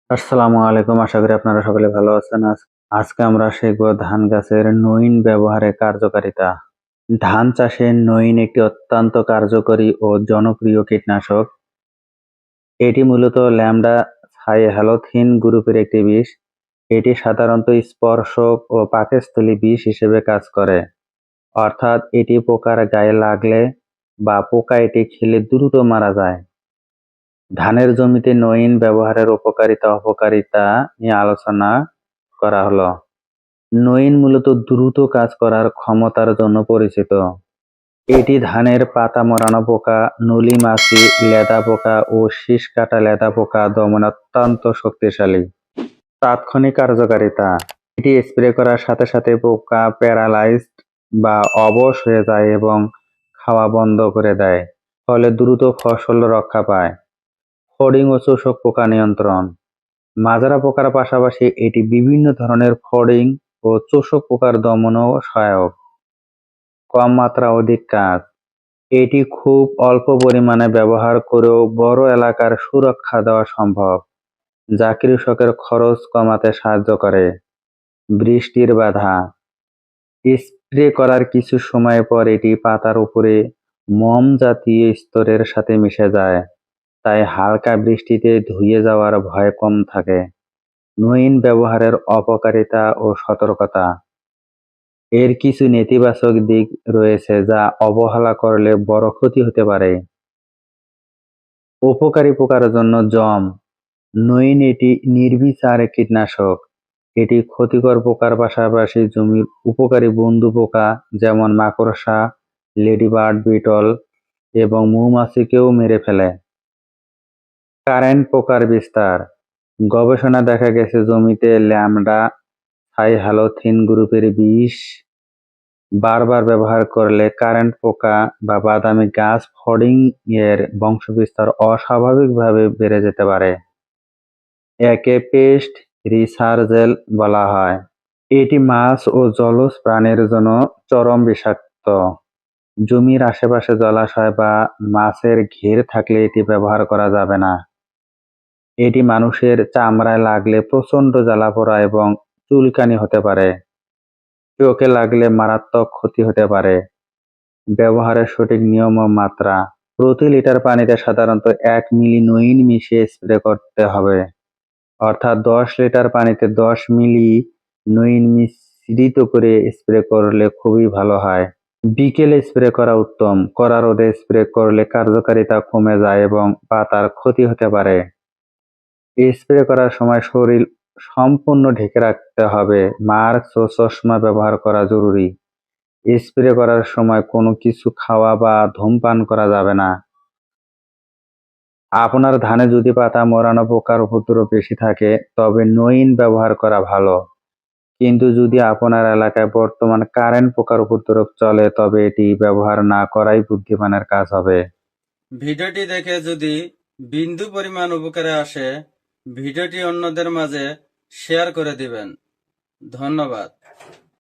আসসালামু আলাইকুম। আশা করি আপনারা সকলে ভালো আছেন। আজকে আমরা শিখব ধান গাছের নইন ব্যবহারের কার্যকারিতা। ধান চাষে নইন একটি অত্যন্ত কার্যকরী ও জনপ্রিয় কীটনাশক। এটি মূলত ল্যাম্বডা সাইহ্যালোথিন গ্রুপের একটি বিষ। এটি সাধারণত স্পর্শক ও পাকস্থলী বিষ হিসেবে কাজ করে, অর্থাৎ এটি পোকার গায়ে লাগলে বা পোকা এটি খেলে দ্রুত মারা যায়। ধানের জমিতে নইন ব্যবহারের উপকারিতা-অপকারিতা নিয়ে আলোচনা করা হলো। নইন মূলত দ্রুত কাজ করার ক্ষমতার জন্য পরিচিত। এটি ধানের পাতা মরানো পোকা, নলি মাছি, লেদা পোকা ও শীষ কাটা লেদা পোকা দমনে অত্যন্ত শক্তিশালী। তাৎক্ষণিক কার্যকারিতা: এটি স্প্রে করার সাথে সাথে পোকা প্যারালাইজড বা অবশ হয়ে যায় এবং খাওয়া বন্ধ করে দেয়, ফলে দ্রুত ফসল রক্ষা পায়। ফড়িং ও চোষক পোকা নিয়ন্ত্রণ: মাজরা পোকার পাশাপাশি এটি বিভিন্ন ধরনের ফড়িং ও চোষক পোকার দমনেও সহায়ক। কম মাত্রা অধিক কাজ: এটি খুব অল্প পরিমাণে ব্যবহার করেও বড় এলাকার সুরক্ষা দেওয়া সম্ভব, যা কৃষকের খরচ কমাতে সাহায্য করে। বৃষ্টির বাধা: স্প্রে করার কিছু সময় পর এটি পাতার উপরে মোম জাতীয় স্তরের সাথে মিশে যায়, তাই হালকা বৃষ্টিতে ধুয়ে যাওয়ার ভয় কম থাকে। নইন ব্যবহারের অপকারিতা ও সতর্কতা: এর কিছু নেতিবাচক দিক রয়েছে যা অবহেলা করলে বড় ক্ষতি হতে পারে। উপকারী পোকার জন্য জম: নইন এটি নির্বিচার কীটনাশক। এটি ক্ষতিকর পোকার পাশাপাশি জমির উপকারী বন্ধু পোকা যেমন মাকড়সা, লেডিবার্ড বিটল এবং মৌমাছিকেও মেরে ফেলে। কারেন্ট পোকার বিস্তার: গবেষণা দেখা গেছে জমিতে ল্যাম্বডা সাইহ্যালোথিন গ্রুপের বিষ বারবার ব্যবহার করলে কারেন্ট পোকা বা বাদামি গাছ ফড়িং এর বংশবিস্তার অস্বাভাবিকভাবে বেড়ে যেতে পারে। একে পেস্ট রিসার্জেল বলা হয়। এটি মাছ ও জলজ প্রাণীর জন্য চরম বিষাক্ত। জমির আশেপাশে জলাশয় বা মাছের ঘের থাকলে এটি ব্যবহার করা যাবে না। এটি মানুষের চামড়ায় লাগলে প্রচণ্ড জ্বালাপোড়া এবং চুলকানি হতে পারে। চোখে লাগলে মারাত্মক ক্ষতি হতে পারে। ব্যবহারের সঠিক নিয়ম ও মাত্রা: প্রতি লিটার পানিতে সাধারণত 1 মিলি নইন মিশিয়ে স্প্রে করতে হবে, অর্থাৎ 10 লিটার পানিতে 10 মিলি নইন মিশ্রিত করে স্প্রে করলে খুবই ভালো হয়। বিকেলে স্প্রে করা উত্তম। কড়া রোদে স্প্রে করলে কার্যকারিতা কমে যায় এবং পাতার ক্ষতি হতে পারে। স্প্রে করার সময় শরীর সম্পূর্ণ ঢেকে রাখতে হবে। মাস্ক ও চশমা ব্যবহার করা জরুরি। স্প্রে করার সময় কোনো কিছু খাওয়া বা ধূমপান করা যাবে না। আপনার ধানে যদি পাতা মরানো পোকার উপদ্রব বেশি থাকে তবে নইন ব্যবহার করা ভালো, কিন্তু যদি আপনার এলাকায় বর্তমান কারেন্ট পোকার উপদ্রব চলে তবে এটি ব্যবহার না করাই বুদ্ধিমানের কাজ হবে। ভিডিওটি দেখে যদি বিন্দু পরিমাণ উপকারে আসে, ভিডিওটি অন্যদের মাঝে শেয়ার করে দিবেন। ধন্যবাদ।